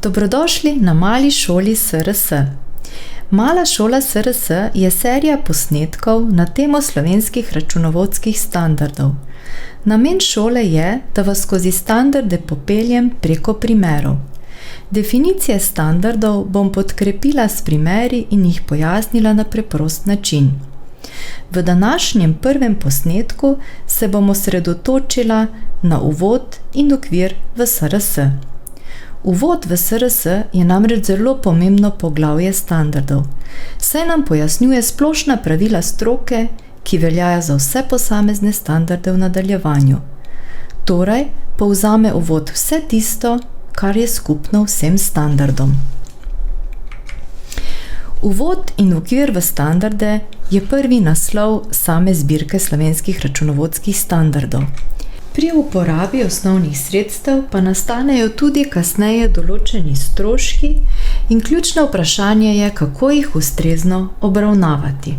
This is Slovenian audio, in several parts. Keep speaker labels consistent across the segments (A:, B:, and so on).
A: Dobrodošli na Mali šoli SRS. Mala šola SRS je serija posnetkov na temo slovenskih računovodskih standardov. Namen šole je, da vas skozi standarde popeljem preko primerov. Definicije standardov bom podkrepila s primeri in jih pojasnila na preprost način. V današnjem prvem posnetku se bom osredotočila na uvod in okvir v SRS. Uvod v SRS je namreč zelo pomembno poglavje standardov, saj nam pojasnjuje splošna pravila stroke, ki veljajo za vse posamezne standarde v nadaljevanju. Torej, povzame uvod vse tisto, kar je skupno vsem standardom. Uvod in okvir v standarde je prvi naslov same zbirke slovenskih računovodskih standardov. Pri uporabi osnovnih sredstev pa nastanejo tudi kasneje določeni stroški in ključno vprašanje je, kako jih ustrezno obravnavati.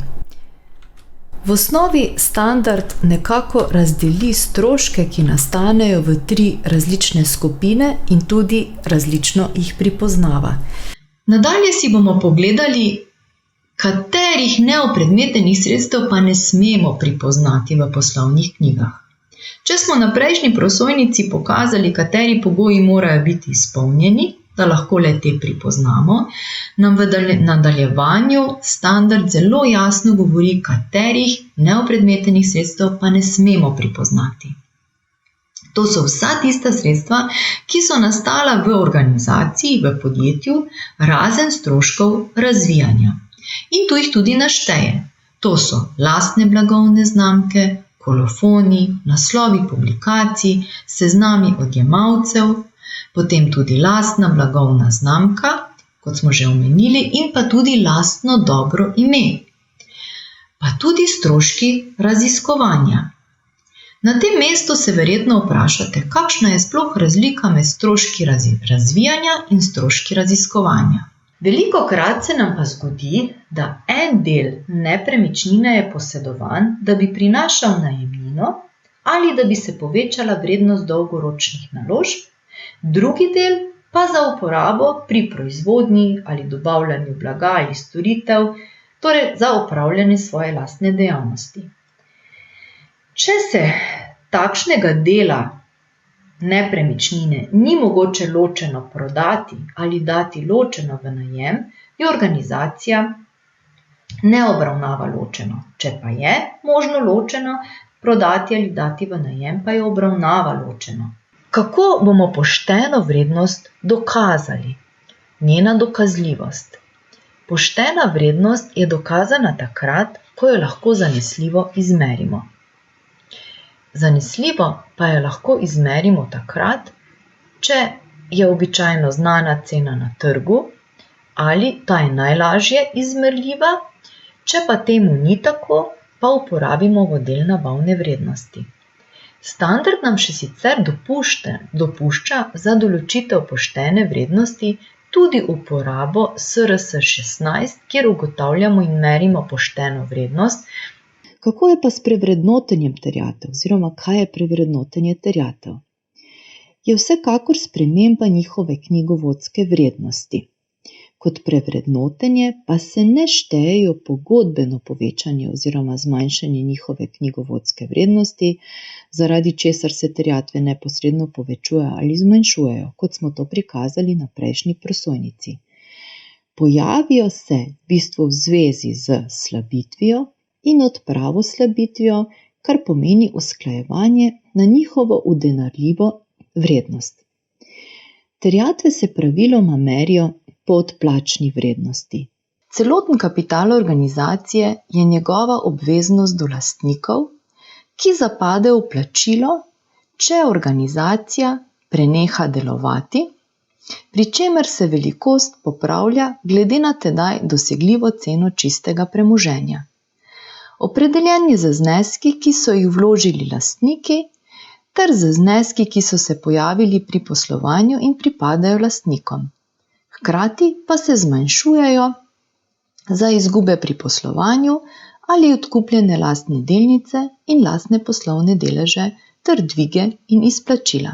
A: V osnovi standard nekako razdeli stroške, ki nastanejo v 3 različne skupine in tudi različno jih pripoznava. Nadalje si bomo pogledali, katerih neopredmetenih sredstev pa ne smemo pripoznati v poslovnih knjigah. Če smo na prejšnji prosojnici pokazali, kateri pogoji morajo biti izpolnjeni, da lahko le te pripoznamo, nam v nadaljevanju standard zelo jasno govori, katerih neopredmetenih sredstev pa ne smemo pripoznati. To so vsa tista sredstva, ki so nastala v organizaciji, v podjetju, razen stroškov razvijanja. In tu jih tudi našteje. To so lastne blagovne znamke, kolofoni, naslovi publikacij, seznami odjemalcev, potem tudi lastna blagovna znamka, kot smo že omenili, in pa tudi lastno dobro ime. Pa tudi stroški raziskovanja. Na tem mestu se verjetno vprašate, kakšna je sploh razlika med stroški razvijanja in stroški raziskovanja. Velikokrat se nam pa zgodi, da en del nepremičnine je posedovan, da bi prinašal najemnino ali da bi se povečala vrednost dolgoročnih naložb, drugi del pa za uporabo pri proizvodnji ali dobavljanju blaga ali storitev, torej za opravljanje svoje lastne dejavnosti. Če se takšnega dela nepremičnine ni mogoče ločeno prodati ali dati ločeno v najem, jo organizacija ne obravnava ločeno. Če pa je možno ločeno prodati ali dati v najem, pa jo obravnava ločeno. Kako bomo pošteno vrednost dokazali? Njena dokazljivost. Poštena vrednost je dokazana takrat, ko jo lahko zanesljivo izmerimo. Zanesljivo pa jo lahko izmerimo takrat, če je običajno znana cena na trgu ali ta je najlažje izmerljiva, če pa temu ni tako, pa uporabimo model nabavne vrednosti. Standard nam še sicer dopušča za določitev poštene vrednosti tudi uporabo SRS 16, kjer ugotavljamo in merimo pošteno vrednost. Kako je pa s prevrednotenjem terjatev, oziroma kaj je prevrednotenje terjatev? Je vsekakor sprememba njihove knjigovodske vrednosti. Kot prevrednotenje pa se ne štejejo pogodbeno povečanje oziroma zmanjšanje njihove knjigovodske vrednosti, zaradi česar se terjatve neposredno povečujejo ali zmanjšujejo, kot smo to prikazali na prejšnji prosojnici. Pojavijo se v bistvu v zvezi z slabitvijo in odpravo slabitvijo, kar pomeni usklajevanje na njihovo udenarljivo vrednost. Terjatve se praviloma merijo po odplačni vrednosti. Celoten kapital organizacije je njegova obveznost do lastnikov, ki zapade v plačilo, če organizacija preneha delovati, pri čemer se velikost popravlja glede na tedaj dosegljivo ceno čistega premoženja. Opredeljen je z zneski, ki so jih vložili lastniki, ter z zneski, ki so se pojavili pri poslovanju in pripadajo lastnikom. Hkrati pa se zmanjšujejo za izgube pri poslovanju ali odkupljene lastne delnice in lastne poslovne deleže ter dvige in izplačila.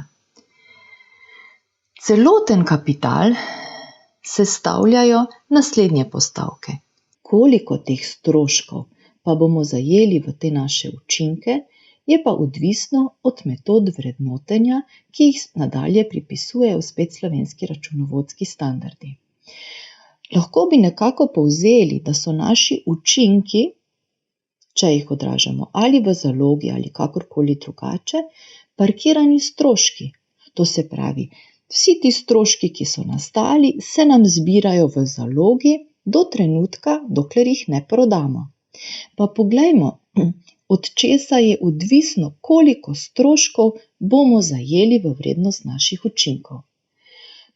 A: Celoten kapital sestavljajo naslednje postavke. Koliko teh stroškov pa bomo zajeli v te naše učinke, je pa odvisno od metod vrednotenja, ki jih nadalje pripisujejo spet slovenski računovodski standardi. Lahko bi nekako povzeli, da so naši učinki, če jih odražamo ali v zalogi ali kakorkoli drugače, parkirani stroški. To se pravi, vsi ti stroški, ki so nastali, se nam zbirajo v zalogi do trenutka, dokler jih ne prodamo. Pa poglejmo, od česa je odvisno, koliko stroškov bomo zajeli v vrednost naših učinkov.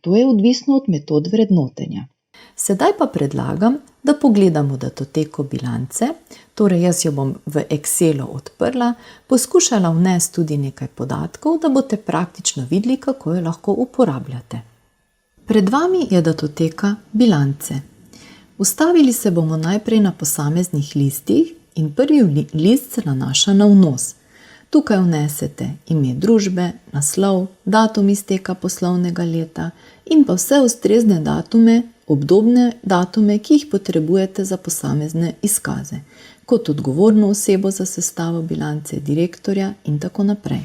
A: To je odvisno od metod vrednotenja. Sedaj pa predlagam, da pogledamo datoteko bilance, torej jaz jo bom v Excelu odprla, poskušala vnesti tudi nekaj podatkov, da boste praktično videli, kako jo lahko uporabljate. Pred vami je datoteka bilance. Ustavili se bomo najprej na posameznih listih in prvi list se nanaša na vnos. Tukaj vnesete ime družbe, naslov, datum izteka poslovnega leta in pa vse ustrezne datume, obdobne datume, ki jih potrebujete za posamezne izkaze, kot odgovorno osebo za sestavo bilance, direktorja in tako naprej.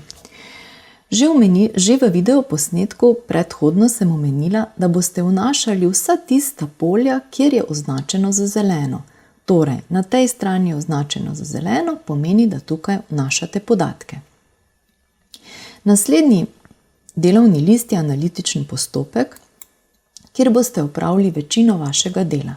A: Že v videoposnetku predhodno sem omenila, da boste vnašali vsa tista polja, kjer je označeno za zeleno. Torej, na tej strani je označeno za zeleno, pomeni, da tukaj vnašate podatke. Naslednji delovni list je analitični postopek, kjer boste opravili večino vašega dela.